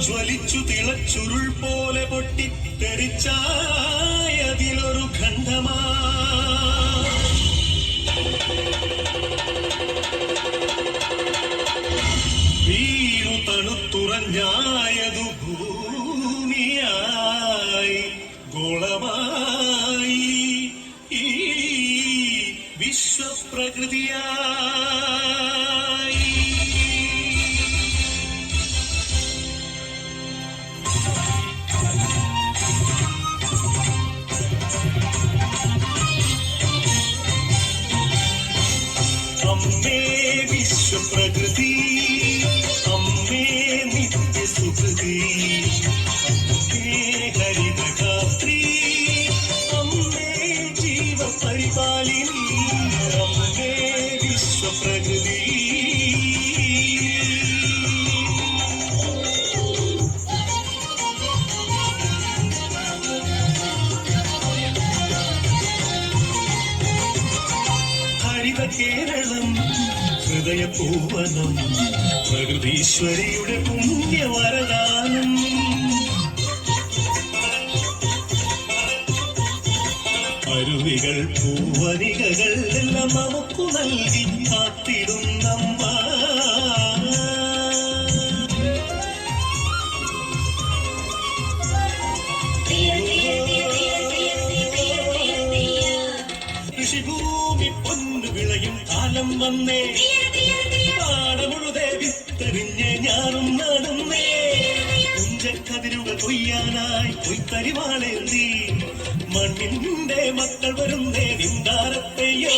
ജ്വലിച്ചു തിളച്ചുരുൾ പോലെ പൊട്ടിത്തെറിച്ചായതിലൊരു ഖണ്ഡമാ വീണു തണുത്തുറഞ്ഞായതു ഭൂമിയായി ഗോളമായി ഈ വിശ്വപ്രകൃതിയായി. അമ്മേ വിശ്വപ്രകൃതി, അമ്മേ നിത്യസുകൃതി, അമ്മേ ഹരിതഗാത്രി, അമ്മേ ജീവപരിപാലിനി, അമ്മേ വിശ്വപ്രകൃതി. ഹരിത കേരളം ഹൃദയപൂവനം, പ്രകൃതീശ്വരിയുടെ പുണ്യവരദാനം. അരുവികൾ പൂവനികകൾ എല്ലാം നമുക്കു നൽകി കാത്തിടുന്നമ്മ. കൃഷിഭൂമി പൊന്നു വിളയും കാലം വന്നേ, പാടമുഴുതെ വിത്തെറിഞ്ഞ് ഞാനും നടന്നേ. കുഞ്ചക്കതിരുകൾ കൊയ്യാനായി കൊയ്ത്തരിവാളേന്തി മണ്ണിന്റെ മക്കൾ വരുന്നേ നിന്ദാരത്തെയോ.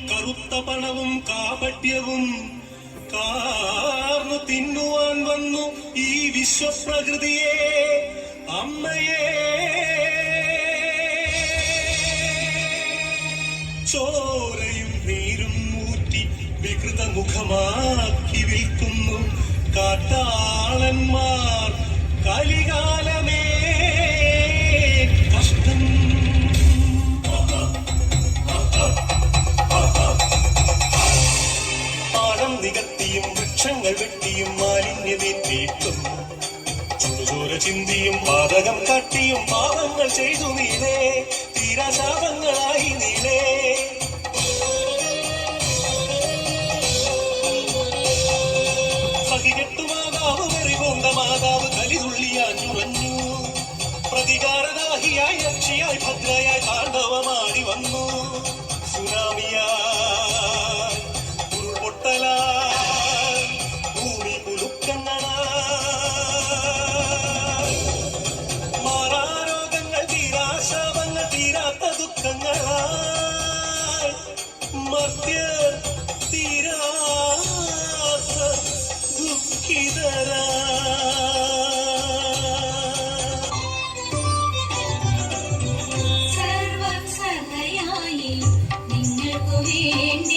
കറുത്ത പണവും കാപട്യവും കാർന്നു തിന്നുവാൻ വന്നു ഈ വിശ്വപ്രകൃതിയെ, അമ്മയെ. ചോരയും നീരും ഊറ്റി വികൃതമുഖമാക്കി വിൽക്കുന്നു കാട്ടാളന്മാർ. കലികാലമേ കഷ്ടം. നികത്തിയും വൃക്ഷങ്ങൾ വെട്ടിയും മാലിന്യമേറ്റിയിട്ടും ചുടുചോര ചിന്തിയും പാതകം കാട്ടിയും പാപങ്ങൾ ചെയ്തു നീലേ, തീരാശാപങ്ങളായി നീലേ. സഹികെട്ടു മാതാവ് വെറികൊണ്ട മാതാവ് കലിതുള്ളിയാഞ്ഞുറഞ്ഞു. പ്രതികാരദാഹിയായി രക്ഷയായി ഭദ്രയായി താണ്ഡവമാടി വന്നു. സുനാമിയായി ഭൂമി കുലുക്കങ്ങളായി മാറാരോഗങ്ങൾ, തീരാശാപങ്ങൾ, തീരാത്ത ദുഃഖങ്ങളായി മർത്യർ തീരാത്ത ദുഃഖിതരായി. സർവം സഹയായി നിങ്ങൾക്കു വേണ്ടി